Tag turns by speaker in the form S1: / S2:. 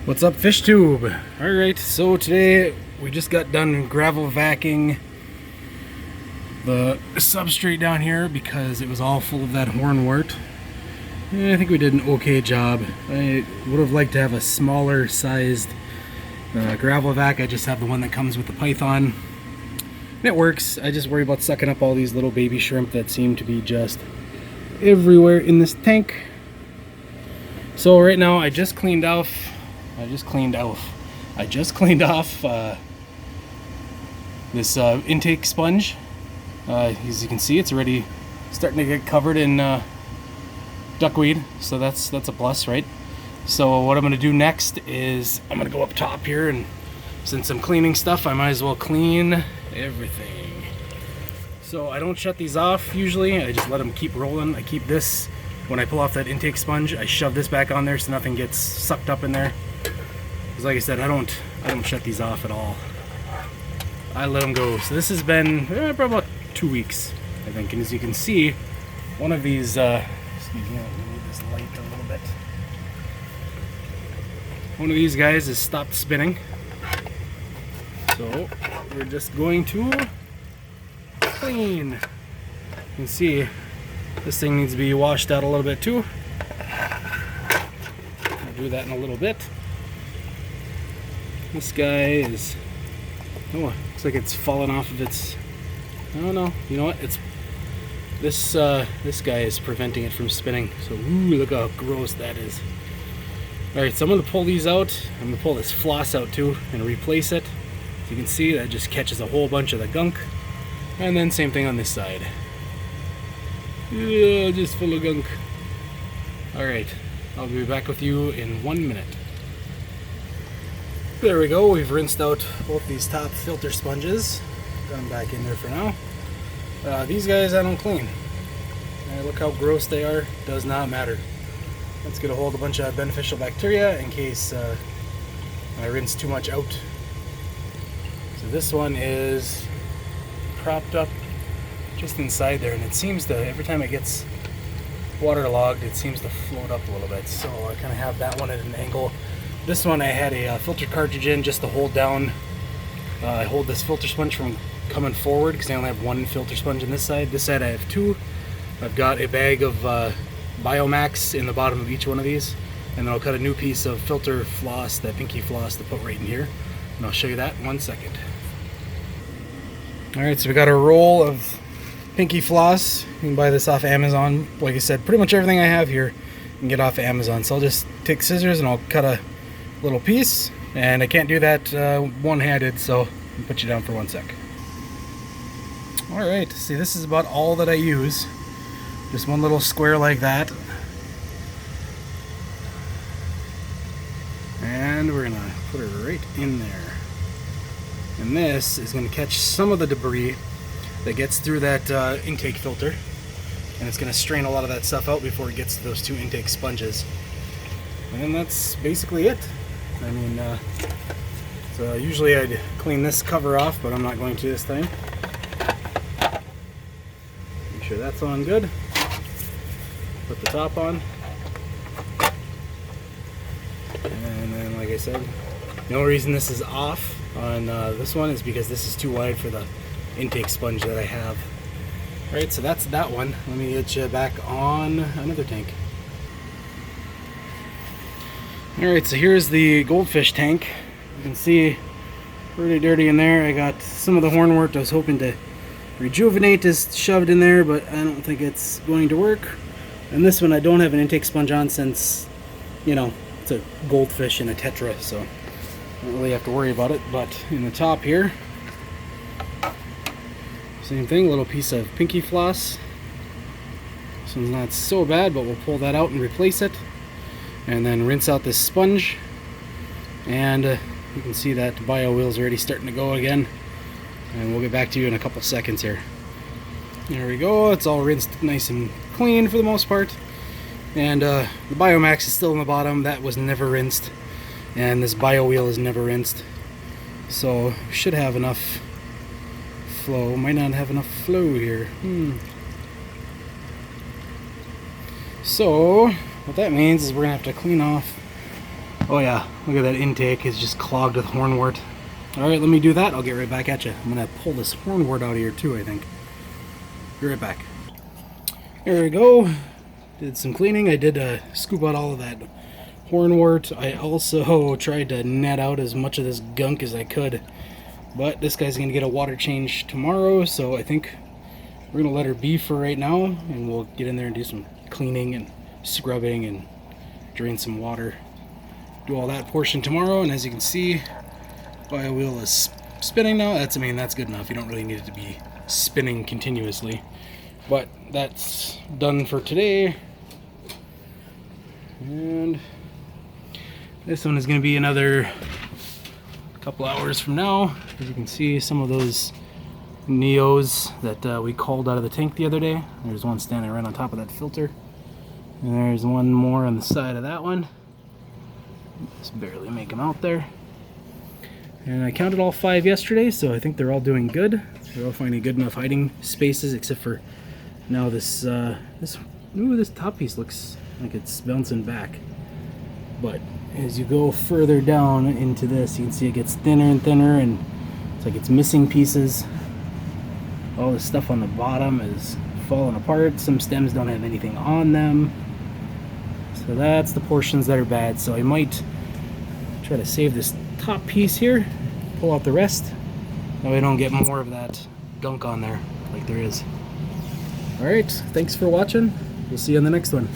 S1: What's up, fish tube? Alright, so today we just got done gravel vacuuming the substrate down here because it was all full of that hornwort. And I think we did an okay job. I would have liked to have a smaller sized gravel vac. I just have the one that comes with the python. And it works. I just worry about sucking up all these little baby shrimp that seem to be just everywhere in this tank. So right now I just cleaned off this intake sponge. As you can see, it's already starting to get covered in duckweed, so that's a plus, right? So what I'm going to do next is I'm going to go up top here, and since I'm cleaning stuff, I might as well clean everything. So I don't shut these off usually. I just let them keep rolling. I keep this, when I pull off that intake sponge, I shove this back on there so nothing gets sucked up in there. Because like I said, I don't shut these off at all. I let them go. So this has been probably about 2 weeks, I think. And as you can see, one of these, excuse me, let me move this light a little bit. One of these guys has stopped spinning. So we're just going to clean. You can see this thing needs to be washed out a little bit too. I'll do that in a little bit. This guy is, oh, looks like it's fallen off of its, I don't know, you know what, it's, this guy is preventing it from spinning, so ooh, look how gross that is. Alright, so I'm going to pull these out. I'm going to pull this floss out too and replace it. As you can see, that just catches a whole bunch of the gunk. And then same thing on this side. Yeah, just full of gunk. Alright, I'll be back with you in 1 minute. There we go, we've rinsed out both these top filter sponges. Got them back in there for now. These guys I don't clean. Look how gross they are, does not matter. Let's get a hold of a bunch of beneficial bacteria in case I rinse too much out. So this one is propped up just inside there, and it seems to, every time it gets waterlogged, it seems to float up a little bit. So I kind of have that one at an angle. This one I had a filter cartridge in just to hold down, I hold this filter sponge from coming forward because I only have one filter sponge on this side. This side I have two. I've got a bag of Biomax in the bottom of each one of these, and then I'll cut a new piece of filter floss, that pinky floss, to put right in here, and I'll show you that in 1 second. Alright, so we got a roll of pinky floss. You can buy this off Amazon. Like I said, pretty much everything I have here you can get off Amazon. So I'll just take scissors and I'll cut a little piece, and I can't do that one-handed, so I'll put you down for 1 sec. Alright, see, this is about all that I use. Just one little square like that. And we're gonna put it right in there. And this is gonna catch some of the debris that gets through that intake filter, and it's gonna strain a lot of that stuff out before it gets to those two intake sponges. And then that's basically it. I mean, so usually I'd clean this cover off, but I'm not going to this time. Make sure that's on good. Put the top on. And then, like I said, the only reason this is off on this one is because this is too wide for the intake sponge that I have. Alright, so that's that one. Let me get you back on another tank. Alright, so here's the goldfish tank. You can see pretty dirty in there. I got some of the hornwort I was hoping to rejuvenate is shoved in there, but I don't think it's going to work. And this one I don't have an intake sponge on since, you know, it's a goldfish in a Tetra, so I don't really have to worry about it. But in the top here, same thing, a little piece of pinky floss. This one's not so bad, but we'll pull that out and replace it. And then rinse out this sponge, and you can see that bio wheel's already starting to go again, and we'll get back to you in a couple seconds here. There we go, it's all rinsed nice and clean for the most part, and the Biomax is still in the bottom. That was never rinsed, and this bio wheel is never rinsed, so we should have enough flow. Might not have enough flow here. So what that means is we're gonna have to clean off Oh yeah, look at that intake, it's just clogged with hornwort. Alright, let me do that, I'll get right back at you. I'm gonna pull this hornwort out of here too, I think. Be right back. There we go. Did some cleaning. I did scoop out all of that hornwort. I also tried to net out as much of this gunk as I could. But this guy's gonna get a water change tomorrow, so I think we're gonna let her be for right now, and we'll get in there and do some cleaning and scrubbing and drain some water. Do all that portion tomorrow, and as you can see, bio wheel is spinning now. That's good enough. You don't really need it to be spinning continuously. But that's done for today. And this one is going to be another couple hours from now. As you can see, some of those Neos that we called out of the tank the other day. There's one standing right on top of that filter. And there's one more on the side of that one. Just barely make them out there. And I counted all 5 yesterday, so I think they're all doing good. They're all finding good enough hiding spaces, except for now this this top piece looks like it's bouncing back. But as you go further down into this, you can see it gets thinner and thinner, and it's like it's missing pieces. All this stuff on the bottom is falling apart. Some stems don't have anything on them. So that's the portions that are bad. So I might try to save this top piece here, pull out the rest. That way I don't get more of that gunk on there like there is. Alright, thanks for watching. We'll see you on the next one.